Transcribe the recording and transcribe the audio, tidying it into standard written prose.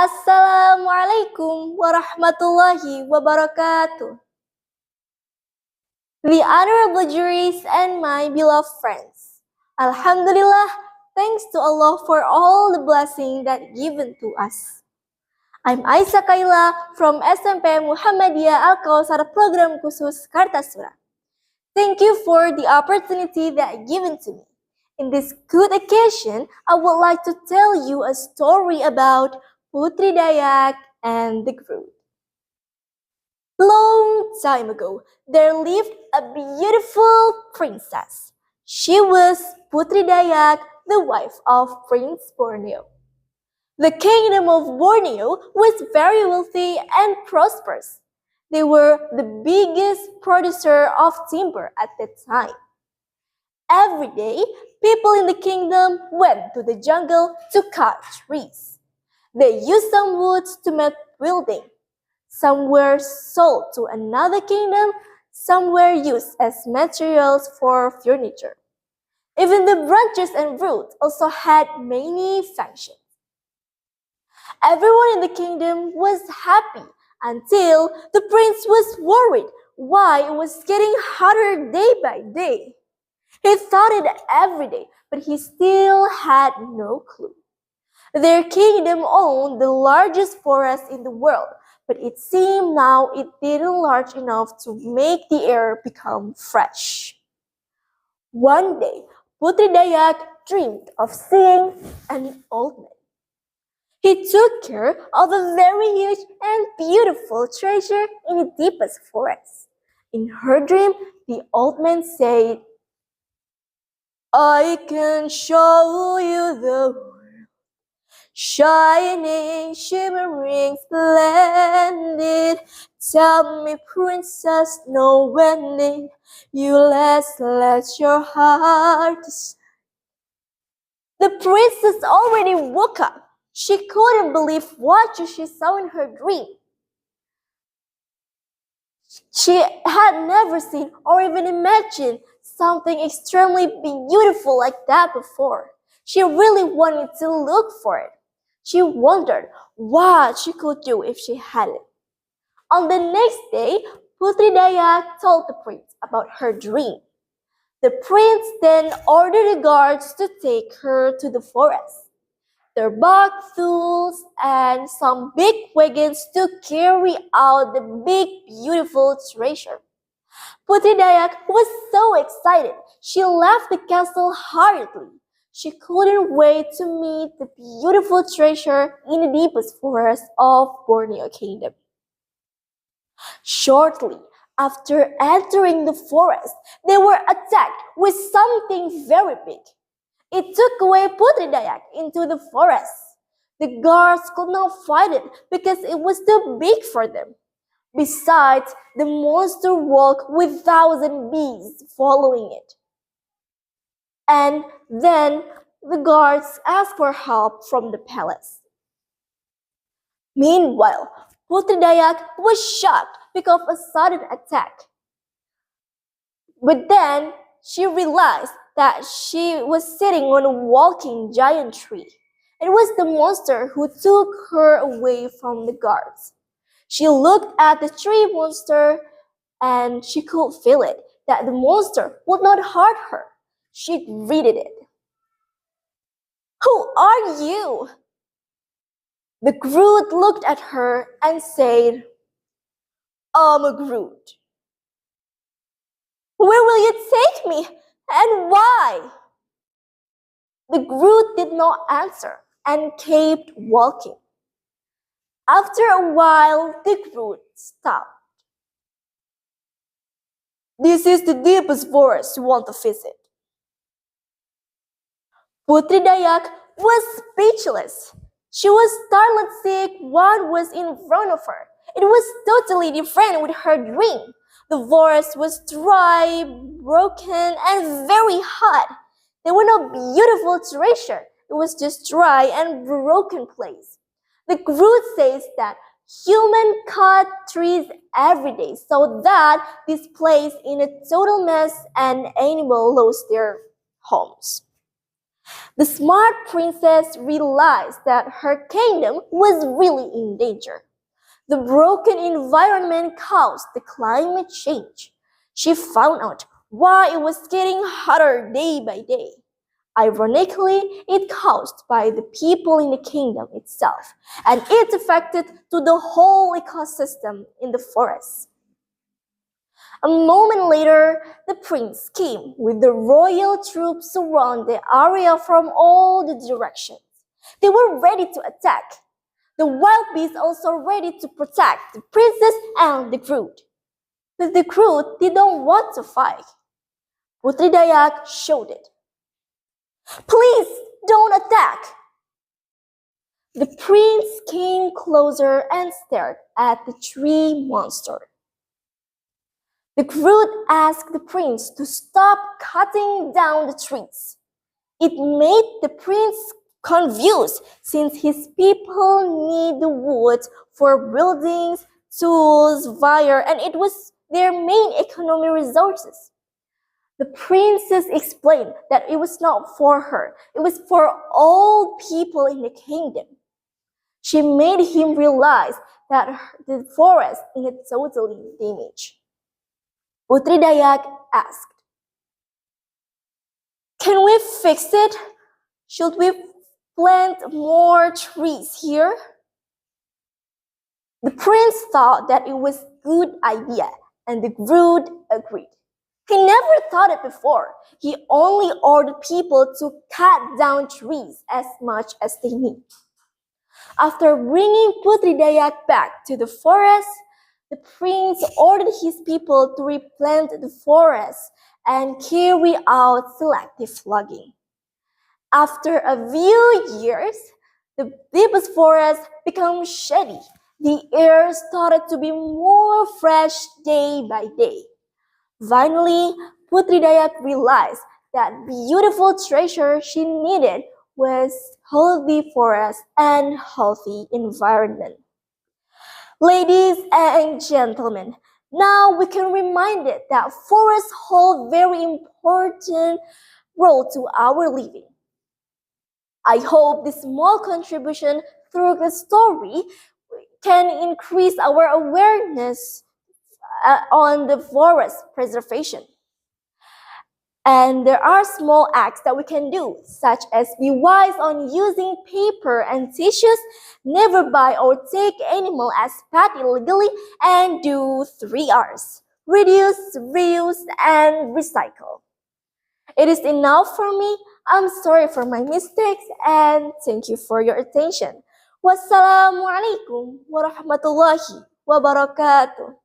Assalamualaikum warahmatullahi wabarakatuh. The honorable juries and my beloved friends. Alhamdulillah, thanks to Allah for all the blessing that given to us. I'm Aisha Kayla from SMP Muhammadiyah Kautsar Program Khusus Kartasura. Thank you for the opportunity that given to me. In this good occasion, I would like to tell you a story about Putri Dayak and the Groot. Long time ago, there lived a beautiful princess. She was Putri Dayak, the wife of Prince Borneo. The kingdom of Borneo was very wealthy and prosperous. They were the biggest producer of timber at that time. Every day, people in the kingdom went to the jungle to cut trees. They used some woods to make building. Some were sold to another kingdom, some were used as materials for furniture. Even the branches and roots also had many functions. Everyone in the kingdom was happy until the prince was worried why it was getting hotter day by day. He thought it every day, but he still had no clue. Their kingdom owned the largest forest in the world, but it seemed now it didn't large enough to make the air become fresh. One day, Putri Dayak dreamed of seeing an old man. He took care of a very huge and beautiful treasure in the deepest forest. In her dream, the old man said, I can show you the world, shining, shimmering, splendid. Tell me, princess, know when did you last let your heart decide? The princess already woke up. She couldn't believe what she saw in her dream. She had never seen or even imagined something extremely beautiful like that before. She really wanted to look for it. She wondered what she could do if she had it. On the next day, Putri Dayak told the prince about her dream. The prince then ordered the guards to take her to the forest. Their bag tools and some big wagons to carry out the big beautiful treasure. Putri Dayak was so excited, she left the castle hurriedly. She couldn't wait to meet the beautiful treasure in the deepest forest of Borneo Kingdom. Shortly after entering the forest, they were attacked with something very big. It took away Putri Dayak into the forest. The guards could not fight it because it was too big for them. Besides, the monster walked with 1,000 bees following it. And then the guards asked for help from the palace. Meanwhile, Putri Dayak was shocked because of a sudden attack. But then she realized that she was sitting on a walking giant tree. It was the monster who took her away from the guards. She looked at the tree monster and she could feel it, that the monster would not hurt her. She greeted it. Who are you? The Groot looked at her and said, I'm a Groot. Where will you take me and why? The Groot did not answer and kept walking. After a while, the Groot stopped. This is the deepest forest you want to visit. Putri Dayak was speechless. She was startled seeing what was in front of her. It was totally different with her dream. The forest was dry, broken, and very hot. There were no beautiful treasure. It was just dry and broken place. The Groot says that humans cut trees every day so that this place in a total mess and animals lost their homes. The smart princess realized that her kingdom was really in danger. The broken environment caused the climate change. She found out why it was getting hotter day by day. Ironically, it caused by the people in the kingdom itself, and it affected to the whole ecosystem in the forest. A moment later, the prince came with the royal troops around the area from all the directions. They were ready to attack. The wild beasts also ready to protect the princess and the crew. But the crew didn't want to fight. Putri Dayak shouted, "Please don't attack!" The prince came closer and stared at the tree monster. The crew asked the prince to stop cutting down the trees. It made the prince confused since his people need the wood for buildings, tools, fire, and it was their main economic resources. The princess explained that it was not for her, it was for all people in the kingdom. She made him realize that the forest is totally damaged. Putri Dayak asked, "Can we fix it? Should we plant more trees here?" The prince thought that it was a good idea, and the Groot agreed. He never thought it before. He only ordered people to cut down trees as much as they need. After bringing Putri Dayak back to the forest, the prince ordered his people to replant the forest and carry out selective logging. After a few years, the deepest forest became shady. The air started to be more fresh day by day. Finally, Putri Dayak realized that beautiful treasure she needed was healthy forest and healthy environment. Ladies and gentlemen, now we can remind it that forests hold very important role to our living. I hope this small contribution through the story can increase our awareness on the forest preservation. And there are small acts that we can do, such as be wise on using paper and tissues, never buy or take animal as pet illegally, and do 3 R's: reduce, reuse, and recycle. It is enough for me. I'm sorry for my mistakes and thank you for your attention. Wassalamualaikum warahmatullahi wabarakatuh.